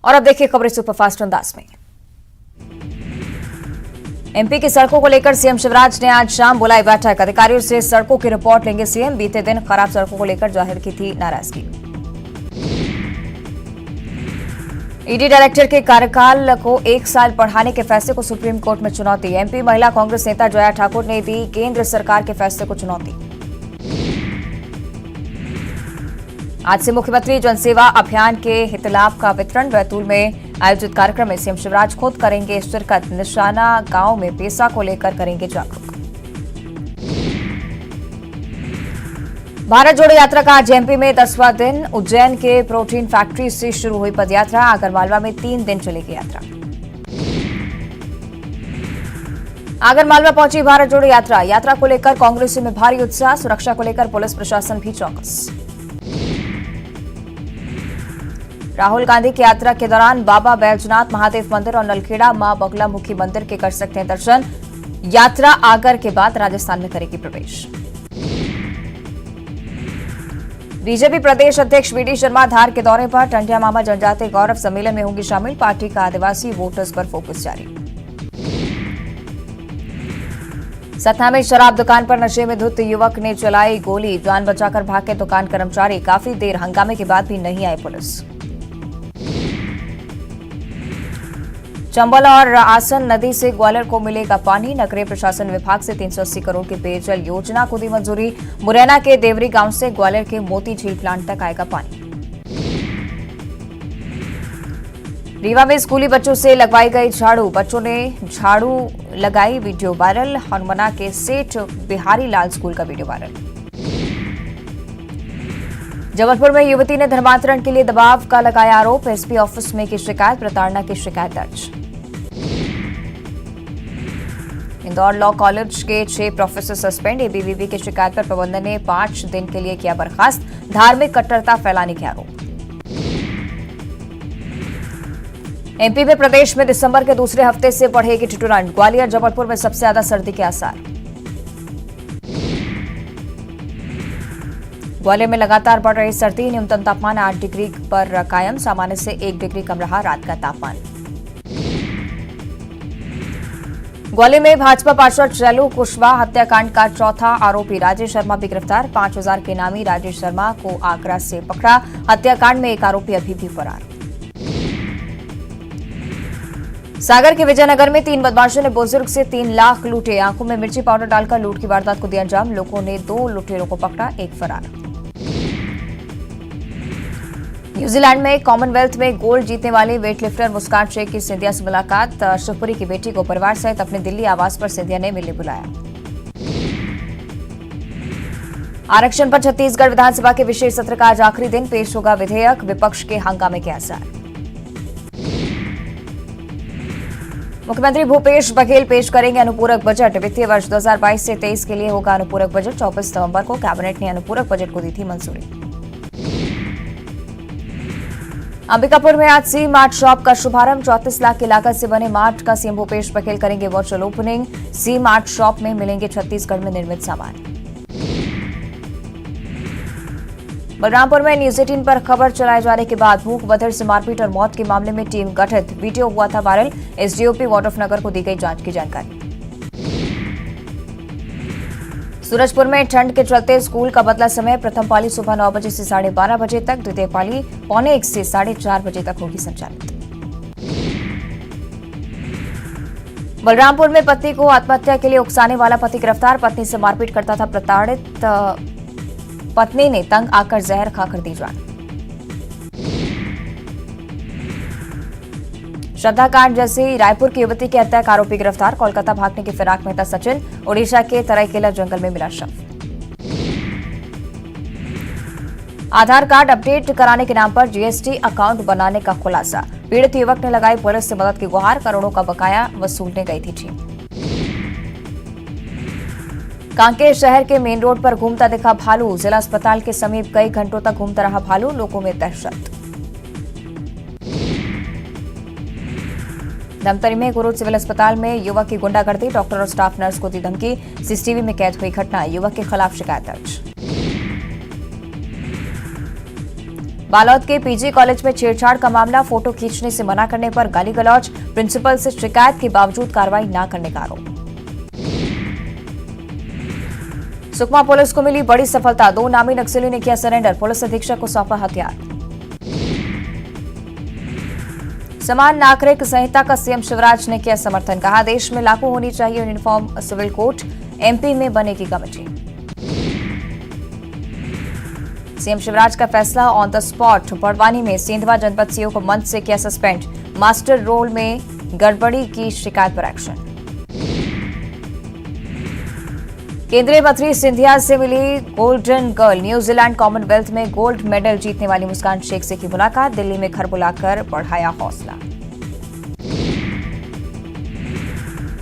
और अब देखिए खबरें सुपरफास्ट अंदाज में। एमपी की सड़कों को लेकर सीएम शिवराज ने आज शाम बुलाई बैठक। अधिकारियों से सड़कों की रिपोर्ट लेंगे सीएम। बीते दिन खराब सड़कों को लेकर जाहिर की थी नाराजगी। ईडी डायरेक्टर के कार्यकाल को 1 साल बढ़ाने के फैसले को सुप्रीम कोर्ट में चुनौती। एमपी महिला कांग्रेस नेता जया ठाकुर ने दी केंद्र सरकार के फैसले को चुनौती। आज से मुख्यमंत्री जनसेवा अभियान के हितलाभ का वितरण। बैतूल में आयोजित कार्यक्रम में सीएम शिवराज खुद करेंगे शिरकत। निशाना गांव में पेसा को लेकर करेंगे जागरूक। भारत जोड़ो यात्रा का आज एमपी में 10वां दिन। उज्जैन के प्रोटीन फैक्ट्री से शुरू हुई पदयात्रा। आगरमालवा में 3 दिन चलेगी यात्रा। आगरमालवा पहुंची भारत जोड़ो यात्रा। यात्रा को लेकर कांग्रेसियों में भारी उत्साह। सुरक्षा को लेकर पुलिस प्रशासन भी चौकस। राहुल गांधी की यात्रा के दौरान बाबा बैजनाथ महादेव मंदिर और नलखेड़ा मां बगलामुखी मंदिर के कर सकते हैं दर्शन। यात्रा आगर के बाद राजस्थान में करेगी प्रवेश। बीजेपी प्रदेश अध्यक्ष वीडी शर्मा धार के दौरे पर। टंटिया मामा जनजातीय गौरव सम्मेलन में होंगी शामिल। पार्टी का आदिवासी वोटर्स पर फोकस जारी। सतना में शराब दुकान पर नशे में धुत युवक ने चलाई गोली। जान बचाकर भागे दुकान कर्मचारी। काफी देर हंगामे के बाद भी नहीं आई पुलिस। चंबल और आसन नदी से ग्वालियर को मिलेगा पानी। नगरीय प्रशासन विभाग से 380 करोड़ की पेयजल योजना को दी मंजूरी। मुरैना के देवरी गांव से ग्वालियर के मोती झील प्लांट तक आएगा पानी। रीवा में स्कूली बच्चों से लगवाई गई झाड़ू। बच्चों ने झाड़ू लगाई, वीडियो वायरल। हनुमना के सेठ बिहारी लाल स्कूल का वीडियो वायरल। जबलपुर में युवती ने धर्मांतरण के लिए दबाव का लगाया आरोप। एसपी ऑफिस में की शिकायत। प्रताड़ना की शिकायत दर्ज। इंदौर लॉ कॉलेज के 6 प्रोफेसर सस्पेंड। एबीवीपी की शिकायत पर प्रबंधन ने 5 दिन के लिए किया बर्खास्त। धार्मिक कट्टरता फैलाने के आरोप। एमपी में प्रदेश में दिसंबर के दूसरे हफ्ते से बढ़ेगी ठिठुरन। ग्वालियर जबलपुर में सबसे ज्यादा सर्दी के आसार। ग्वालियर में लगातार बढ़ रही सर्दी। न्यूनतम तापमान 8 डिग्री पर कायम। सामान्य से 1 डिग्री कम रहा रात का तापमान। ग्वालियर में भाजपा पार्षद शैलू कुशवाहा हत्याकांड का चौथा आरोपी राजेश शर्मा भी गिरफ्तार। 5000 के नामी राजेश शर्मा को आगरा से पकड़ा। हत्याकांड में एक आरोपी अभी भी फरार। सागर के विजयनगर में 3 बदमाशों ने बुजुर्ग से 3 लाख लूटे। आंखों में मिर्ची पाउडर डालकर लूट की वारदात को दिया अंजाम। लोगों ने 2 लुटेरों को पकड़ा, एक फरार। न्यूजीलैंड में कॉमनवेल्थ में गोल्ड जीतने वाली वेटलिफ्टर मुस्कान शेख की सिंधिया से मुलाकात। शिवपुरी की बेटी को परिवार सहित अपने दिल्ली आवास पर सिंधिया ने मिलने बुलाया। आरक्षण पर छत्तीसगढ़ विधानसभा के विशेष सत्र का आज आखिरी दिन। पेश होगा विधेयक। विपक्ष के हंगामे के आसार। मुख्यमंत्री भूपेश बघेल पेश करेंगे अनुपूरक बजट। वित्तीय वर्ष 2022 से 23 के लिए होगा अनुपूरक बजट। 24 नवंबर को कैबिनेट ने अनुपूरक बजट को दी थी मंजूरी। अंबिकापुर में आज सी मार्ट शॉप का शुभारंभ। 34 लाख की लागत से बने मार्ट का सीएम भूपेश बघेल करेंगे वर्चुअल ओपनिंग। सी मार्ट शॉप में मिलेंगे छत्तीसगढ़ में निर्मित सामान। बलरामपुर में न्यूज 18 पर खबर चलाए जाने के बाद भूख बधिर से मारपीट और मौत के मामले में टीम गठित। वीडियो हुआ था वायरल। एसडीओपी वाड्रफनगर को दी गई जांच की जानकारी। सूरजपुर में ठंड के चलते स्कूल का बदला समय। प्रथम पाली सुबह 9 बजे से 12:30 बजे तक। द्वितीय पाली 1:45 से 4:30 बजे तक होगी संचालित। बलरामपुर में पत्नी को आत्महत्या के लिए उकसाने वाला पति गिरफ्तार। पत्नी से मारपीट करता था प्रताड़ित। पत्नी ने तंग आकर जहर खाकर दी जान। श्रद्धा कांड जैसी रायपुर की युवती की हत्या का आरोपी गिरफ्तार। कोलकाता भागने की फिराक में था सचिन। ओडिशा के तराईकेला जंगल में मिला शव। आधार कार्ड अपडेट कराने के नाम पर जीएसटी अकाउंट बनाने का खुलासा। पीड़ित युवक ने लगाई पुलिस से मदद की गुहार। करोड़ों का बकाया वसूलने गई थी टीम। कांकेर शहर के मेन रोड पर घूमता दिखा भालू। जिला अस्पताल के समीप कई घंटों तक घूमता रहा भालू। लोगों में दहशत। धमतरी में गुरु सिविल अस्पताल में युवक की गुंडागर्दी। डॉक्टर और स्टाफ नर्स को दी धमकी। सीसीटीवी में कैद हुई घटना। युवक के खिलाफ शिकायत दर्ज। बालोद के पीजी कॉलेज में छेड़छाड़ का मामला, फोटो खींचने से मना करने पर गाली गलौज, प्रिंसिपल से शिकायत के बावजूद कार्रवाई न करने का आरोप। सुकमा पुलिस को मिली बड़ी सफलता, 2 नामी नक्सली ने किया सरेंडर, पुलिस अधीक्षक को सौंपा हथियार। समान नागरिक संहिता का सीएम शिवराज ने किया समर्थन, कहा देश में लागू होनी चाहिए यूनिफॉर्म सिविल कोड, एमपी में बनेगी कमेटी। सीएम शिवराज का फैसला ऑन द स्पॉट, बड़वानी में सेंधवा जनपद सीओ को मंच से किया सस्पेंड, मास्टर रोल में गड़बड़ी की शिकायत पर एक्शन। केंद्रीय मंत्री सिंधिया से मिली गोल्डन गर्ल, न्यूजीलैंड कॉमनवेल्थ में गोल्ड मेडल जीतने वाली मुस्कान शेख से की मुलाकात, दिल्ली में घर बुलाकर बढ़ाया हौसला।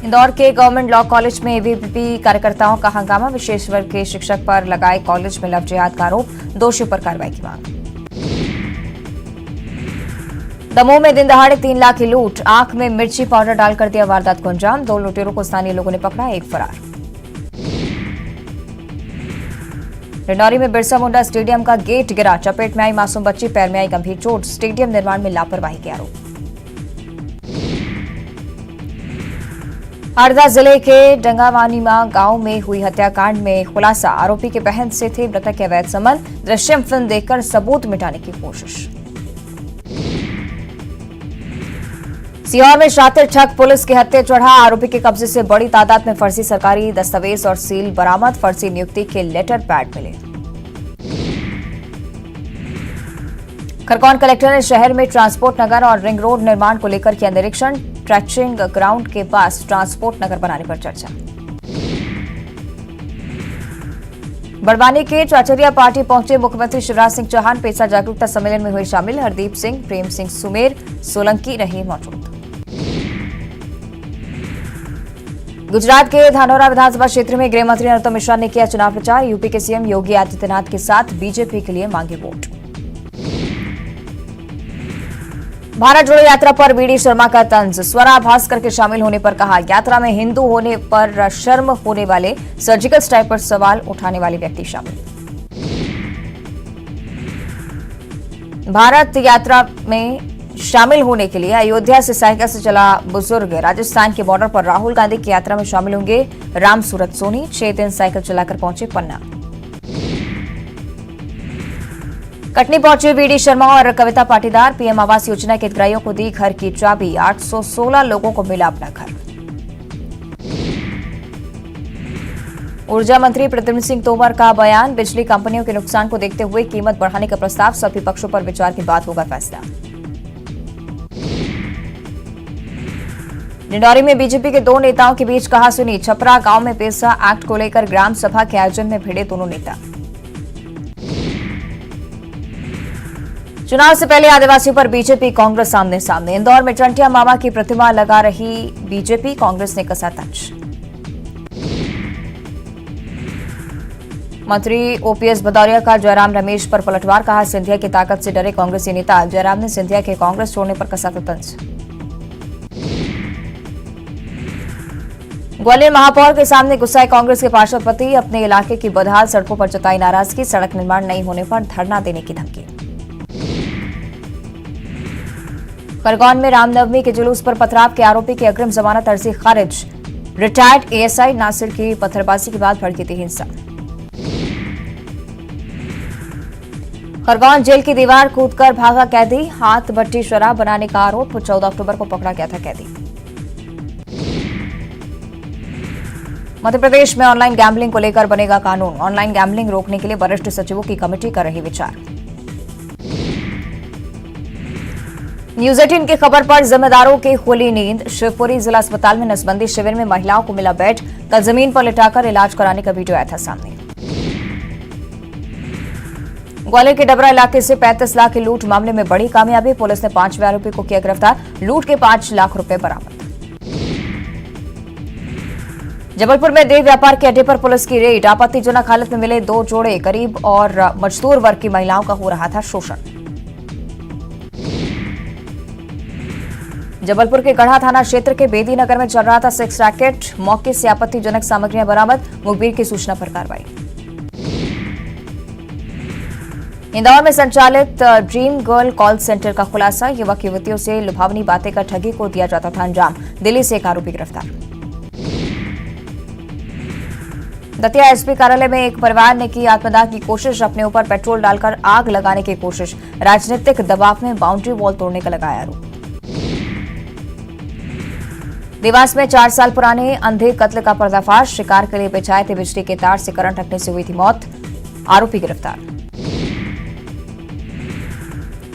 इंदौर के गवर्नमेंट लॉ कॉलेज में एबीवीपी कार्यकर्ताओं का हंगामा, विशेष वर्ग के शिक्षक पर लगाए कॉलेज में लव जिहाद का आरोप, दोषियों पर कार्रवाई की मांग। दमोह में दिन दहाड़े 3 लाख की लूट, आंख में मिर्ची पाउडर डालकर दिया वारदात को अंजाम, 2 लुटेरों को स्थानीय लोगों ने पकड़ा, एक फरार। डिंडौरी में बिरसा मुंडा स्टेडियम का गेट गिरा, चपेट में आई मासूम बच्ची, पैर में आई गंभीर चोट, स्टेडियम निर्माण में लापरवाही के आरोप। हरदा जिले के डंगावानीमा गांव में हुई हत्याकांड में खुलासा, आरोपी के बहन से थे मृतक के अवैध संबंध, दृश्यम फिल्म देखकर सबूत मिटाने की कोशिश। सीहोर में शातिर ठग पुलिस के हत्थे चढ़ा, आरोपी के कब्जे से बड़ी तादाद में फर्जी सरकारी दस्तावेज और सील बरामद, फर्जी नियुक्ति के लेटर पैड मिले। खरगोन कलेक्टर ने शहर में ट्रांसपोर्ट नगर और रिंग रोड निर्माण को लेकर किया निरीक्षण, ट्रैचिंग ग्राउंड के पास ट्रांसपोर्ट नगर बनाने पर चर्चा। बड़वानी के चाचरिया पार्टी पहुंचे मुख्यमंत्री शिवराज सिंह चौहान, पेशा जागरूकता सम्मेलन में हुए शामिल, हरदीप सिंह, प्रेम सिंह सुमेर, सोलंकी रहे मौजूद। गुजरात के धानोरा विधानसभा क्षेत्र में गृह मंत्री नरोत्तम मिश्रा ने किया चुनाव प्रचार, यूपी के सीएम योगी आदित्यनाथ के साथ बीजेपी के लिए मांगे वोट। भारत जोड़ो यात्रा पर वीडी शर्मा का तंज, स्वरा भास्कर के शामिल होने पर कहा, यात्रा में हिंदू होने पर शर्म होने वाले, सर्जिकल स्ट्राइक पर सवाल उठाने वाले व्यक्ति शामिल। भारत यात्रा में शामिल होने के लिए अयोध्या से साइकिल से चला बुजुर्ग, राजस्थान के बॉर्डर पर राहुल गांधी की यात्रा में शामिल होंगे राम सूरत सोनी, 6 दिन साइकिल चलाकर पहुंचे पन्ना। कटनी पहुंचे वीडी शर्मा और कविता पाटीदार, पीएम आवास योजना के हितग्राहियों को दी घर की चाबी, 816 लोगों को मिला अपना घर। ऊर्जा मंत्री प्रद्युम्न सिंह तोमर का बयान, बिजली कंपनियों के नुकसान को देखते हुए कीमत बढ़ाने का प्रस्ताव, सभी पक्षों पर विचार के बाद होगा फैसला। डिंडौरी में बीजेपी के 2 नेताओं के बीच कहासुनी, छपरा गांव में पेसा एक्ट को लेकर ग्राम सभा के आयोजन में भिड़े दोनों नेता। चुनाव से पहले आदिवासियों पर बीजेपी कांग्रेस आमने सामने, इंदौर में टंटिया मामा की प्रतिमा लगा रही बीजेपी, कांग्रेस ने कसा तंज। मंत्री ओपीएस भदौरिया का जयराम रमेश पर पलटवार, कहा सिंधिया की ताकत से डरे कांग्रेसी नेता, जयराम ने सिंधिया के कांग्रेस छोड़ने पर कसा तंज। ग्वालियर महापौर के सामने गुस्साए कांग्रेस के पार्षद पति, अपने इलाके की बदहाल सड़कों पर जताई नाराजगी, सड़क निर्माण नहीं होने पर धरना देने की धमकी। खरगोन में रामनवमी के जुलूस पर पथराव के आरोपी की अग्रिम जमानत अर्जी खारिज, रिटायर्ड एएसआई नासिर की पत्थरबाजी के बाद भड़की थी हिंसा। खरगोन जेल की दीवार कूदकर भागा कैदी, हाथ भट्टी शराब बनाने का आरोप, 14 अक्टूबर को पकड़ा गया था कैदी। मध्य प्रदेश में ऑनलाइन गैम्बलिंग को लेकर बनेगा कानून, ऑनलाइन गैम्बलिंग रोकने के लिए वरिष्ठ सचिवों की कमेटी कर रही विचार। न्यूज 18 की खबर पर जिम्मेदारों की खुली नींद, शिवपुरी जिला अस्पताल में नसबंदी शिविर में महिलाओं को मिला बेड, कल जमीन पर लिटाकर इलाज कराने का वीडियो आया था सामने। ग्वालियर के डबरा इलाके से 35 लाख की लूट मामले में बड़ी कामयाबी, पुलिस ने 5वें आरोपी को किया गिरफ्तार, लूट के 5 लाख रुपए बरामद। जबलपुर में देह व्यापार के अड्डे पर पुलिस की रेड, आपत्तिजनक हालत में मिले 2 जोड़े, गरीब और मजदूर वर्ग की महिलाओं का हो रहा था शोषण। जबलपुर के गढ़ा थाना क्षेत्र के बेदी नगर में चल रहा था सेक्स रैकेट, मौके से आपत्तिजनक सामग्रियां बरामद, मुखबिर की सूचना पर कार्रवाई। इंदौर में संचालित ड्रीम गर्ल कॉल सेंटर का खुलासा। युवक युवतियों से लुभावनी बातें कर ठगी को दिया जाता था अंजाम। दिल्ली से एक आरोपी गिरफ्तार। दतिया एसपी कार्यालय में एक परिवार ने की आत्मदाह की कोशिश। अपने ऊपर पेट्रोल डालकर आग लगाने की कोशिश। राजनीतिक दबाव में बाउंड्री वॉल तोड़ने का लगाया आरोप। देवास में 4 साल पुराने अंधे कत्ल का पर्दाफाश। शिकार के लिए बिछाए थे बिजली के तार से करंट लगने से हुई थी मौत। आरोपी गिरफ्तार।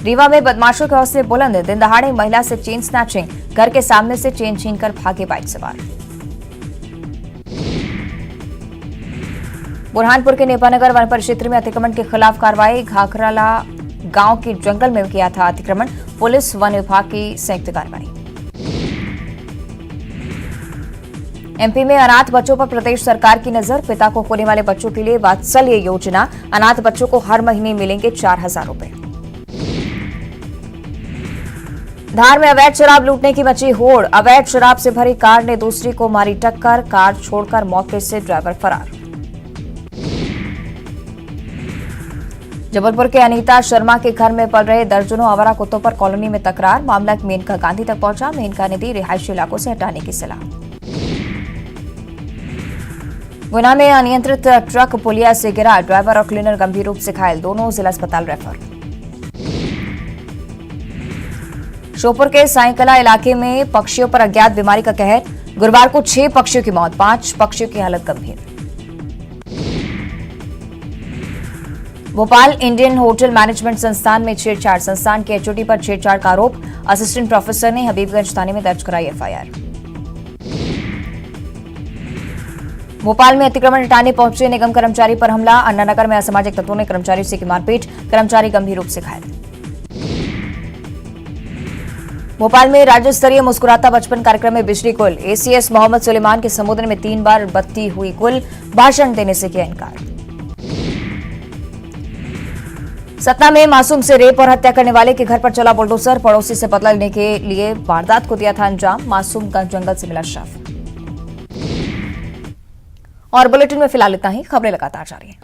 रीवा में बदमाशों के हौसले बुलंद। दिन दहाड़े महिला से चेन स्नैचिंग। घर के सामने से चेन छीनकर भागे बाइक सवार। बुरहानपुर के नेपानगर वन परिक्षेत्र में अतिक्रमण के खिलाफ कार्रवाई। घाघराला गांव के जंगल में किया था अतिक्रमण। पुलिस वन विभाग की संयुक्त कार्रवाई। एमपी में अनाथ बच्चों पर प्रदेश सरकार की नजर। पिता को खोने वाले बच्चों के लिए वात्सल्य योजना। अनाथ बच्चों को हर महीने मिलेंगे 4,000 रुपए। धार में अवैध शराब लूटने की मची होड़। अवैध शराब से भरी कार ने दूसरी को मारी टक्कर। कार छोड़कर मौके से ड्राइवर फरार। जबलपुर के अनीता शर्मा के घर में पल रहे दर्जनों आवारा कुत्तों पर कॉलोनी में तकरार। मामला मेनका गांधी तक पहुंचा। मेनका ने दी रिहायशी इलाकों से हटाने की सलाह। गुना में अनियंत्रित ट्रक पुलिया से गिरा। ड्राइवर और क्लीनर गंभीर रूप से घायल। दोनों जिला अस्पताल रेफर। श्योपुर के साईकला इलाके में पक्षियों पर अज्ञात बीमारी का कहर। गुरुवार को 6 पक्षियों की मौत। 5 पक्षियों की हालत गंभीर। भोपाल इंडियन होटल मैनेजमेंट संस्थान में छेड़छाड़। संस्थान के एचओडी पर छेड़छाड़ का आरोप। असिस्टेंट प्रोफेसर ने हबीबगंज थाने में दर्ज कराई एफआईआर। भोपाल में अतिक्रमण हटाने पहुंचे निगम कर्मचारी पर हमला। अन्नानगर में असामाजिक तत्वों ने कर्मचारियों से की मारपीट। कर्मचारी गंभीर रूप से घायल। भोपाल में राज्य स्तरीय मुस्कुराता बचपन कार्यक्रम में बिजली गुल। एसीएस मोहम्मद सुलेमान के संबोधन में 3 बार बत्ती हुई गुल। भाषण देने से किया इनकार। सतना में मासूम से रेप और हत्या करने वाले के घर पर चला बुलडोजर। पड़ोसी से बदला लेने के लिए वारदात को दिया था अंजाम। मासूम का जंगल से मिला शव। और बुलेटिन में फिलहाल इतना ही। खबरें लगातार जारी हैं।